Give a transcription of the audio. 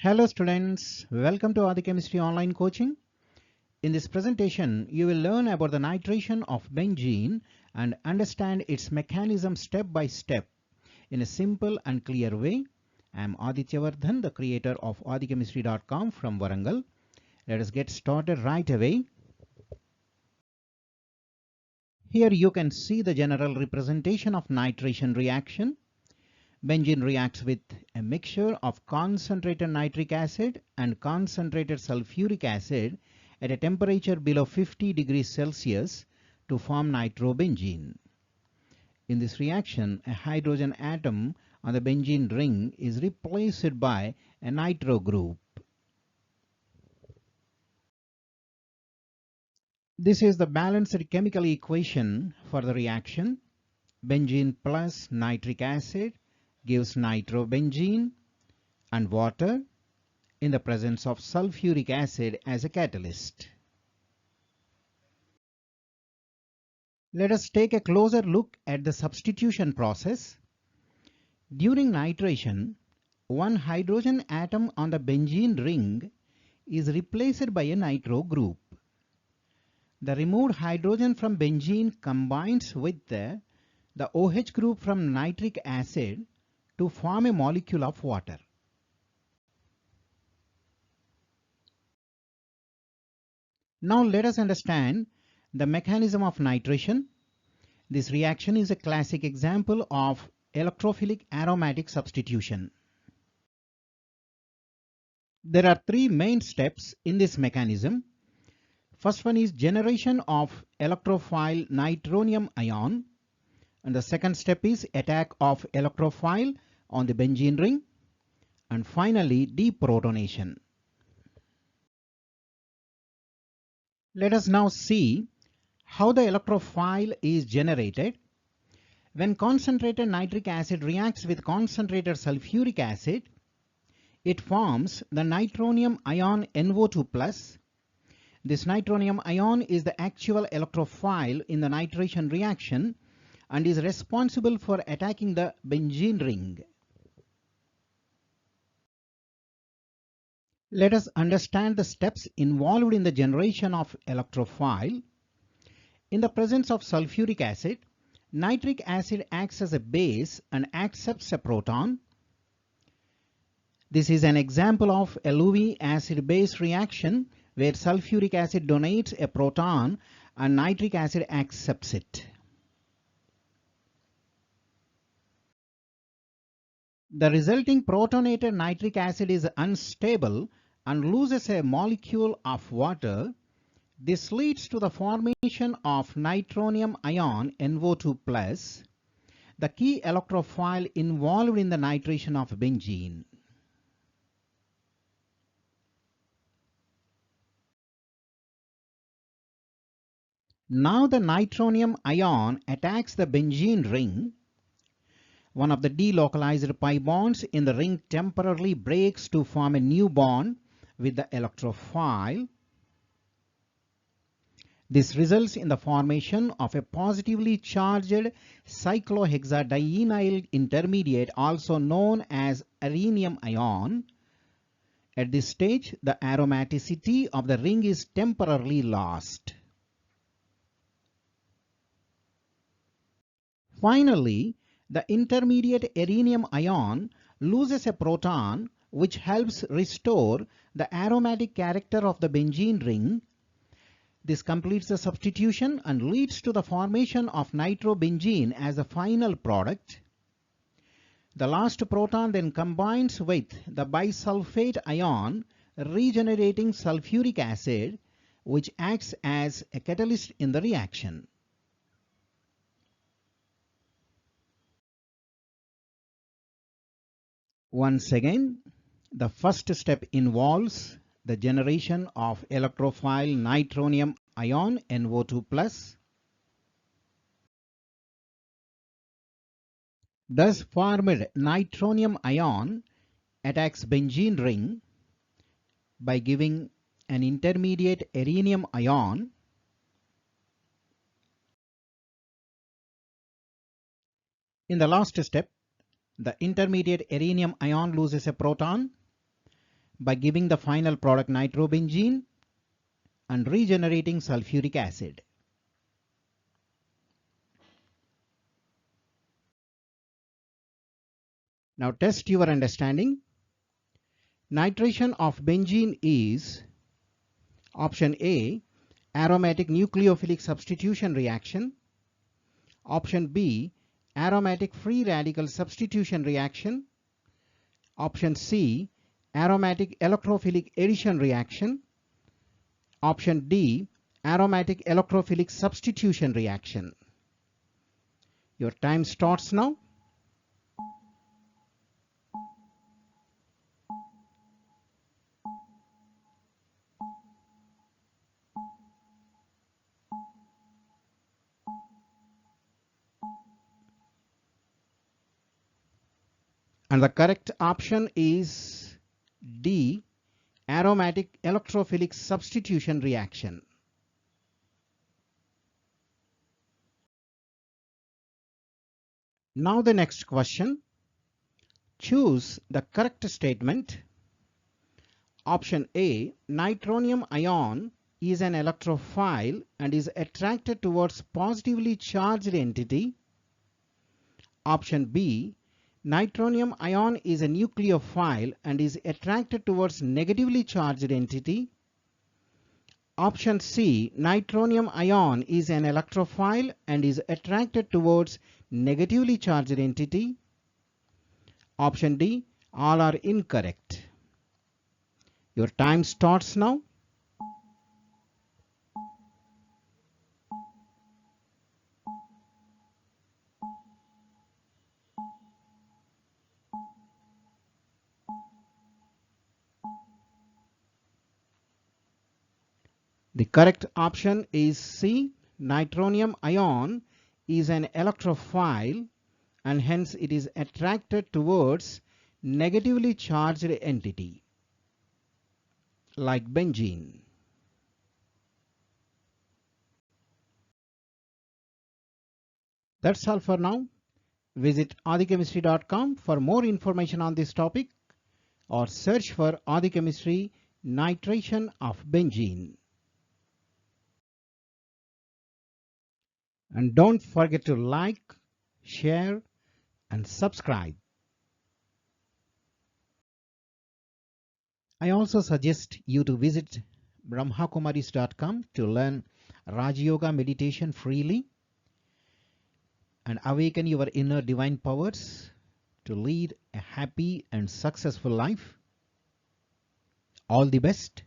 Hello students, welcome to AdiChemistry online coaching. In this presentation, you will learn about the nitration of benzene and understand its mechanism step by step in a simple and clear way. I am Aditya Vardhan, the creator of AdiChemistry.com from Warangal. Let us get started right away. Here you can see the general representation of nitration reaction. Benzene reacts with a mixture of concentrated nitric acid and concentrated sulphuric acid at a temperature below 50 degrees Celsius to form nitrobenzene. In this reaction, a hydrogen atom on the benzene ring is replaced by a nitro group. This is the balanced chemical equation for the reaction. Benzene plus nitric acid gives nitrobenzene, and water in the presence of sulphuric acid as a catalyst. Let us take a closer look at the substitution process. During nitration, one hydrogen atom on the benzene ring is replaced by a nitro group. The removed hydrogen from benzene combines with the OH group from nitric acid to form a molecule of water. Now let us understand the mechanism of nitration. This reaction is a classic example of electrophilic aromatic substitution. There are three main steps in this mechanism. First one is generation of electrophile nitronium ion, and the second step is attack of electrophile on the benzene ring, and finally deprotonation. Let us now see how the electrophile is generated. When concentrated nitric acid reacts with concentrated sulphuric acid, it forms the nitronium ion NO2+. This nitronium ion is the actual electrophile in the nitration reaction and is responsible for attacking the benzene ring. Let us understand the steps involved in the generation of electrophile. In the presence of sulphuric acid, nitric acid acts as a base and accepts a proton. This is an example of a Lewis acid-base reaction where sulphuric acid donates a proton and nitric acid accepts it. The resulting protonated nitric acid is unstable and loses a molecule of water. This leads to the formation of nitronium ion NO2+, the key electrophile involved in the nitration of benzene. Now the nitronium ion attacks the benzene ring. One of the delocalized pi bonds in the ring temporarily breaks to form a new bond with the electrophile. This results in the formation of a positively charged cyclohexadienyl intermediate, also known as arenium ion. At this stage, the aromaticity of the ring is temporarily lost. Finally, the intermediate arenium ion loses a proton, which helps restore the aromatic character of the benzene ring. This completes the substitution and leads to the formation of nitrobenzene as the final product. The last proton then combines with the bisulfate ion, regenerating sulphuric acid, which acts as a catalyst in the reaction. Once again, the first step involves the generation of electrophile nitronium ion NO2+. Thus formed nitronium ion attacks benzene ring by giving an intermediate arenium ion. In the last step, the intermediate arenium ion loses a proton. by giving the final product nitrobenzene and regenerating sulphuric acid. Now test your understanding. Nitration of benzene is option A, aromatic nucleophilic substitution reaction. Option B, aromatic free radical substitution reaction. Option C, aromatic electrophilic addition reaction. Option D, aromatic electrophilic substitution reaction. Your time starts now. And the correct option is D, aromatic electrophilic substitution reaction. Now the next question. Choose the correct statement. Option A, nitronium ion is an electrophile and is attracted towards positively charged entity. Option B, nitronium ion is a nucleophile and is attracted towards negatively charged entity. Option C, nitronium ion is an electrophile and is attracted towards negatively charged entity. Option D, all are incorrect. Your time starts now. The correct option is C. Nitronium ion is an electrophile and hence it is attracted towards negatively charged entity like benzene. That's all for now. Visit AdiChemistry.com for more information on this topic or search for AdiChemistry nitration of benzene. And don't forget to like, share, and subscribe. I also suggest you to visit brahmakumaris.com to learn Raj Yoga meditation freely and awaken your inner divine powers to lead a happy and successful life. All the best.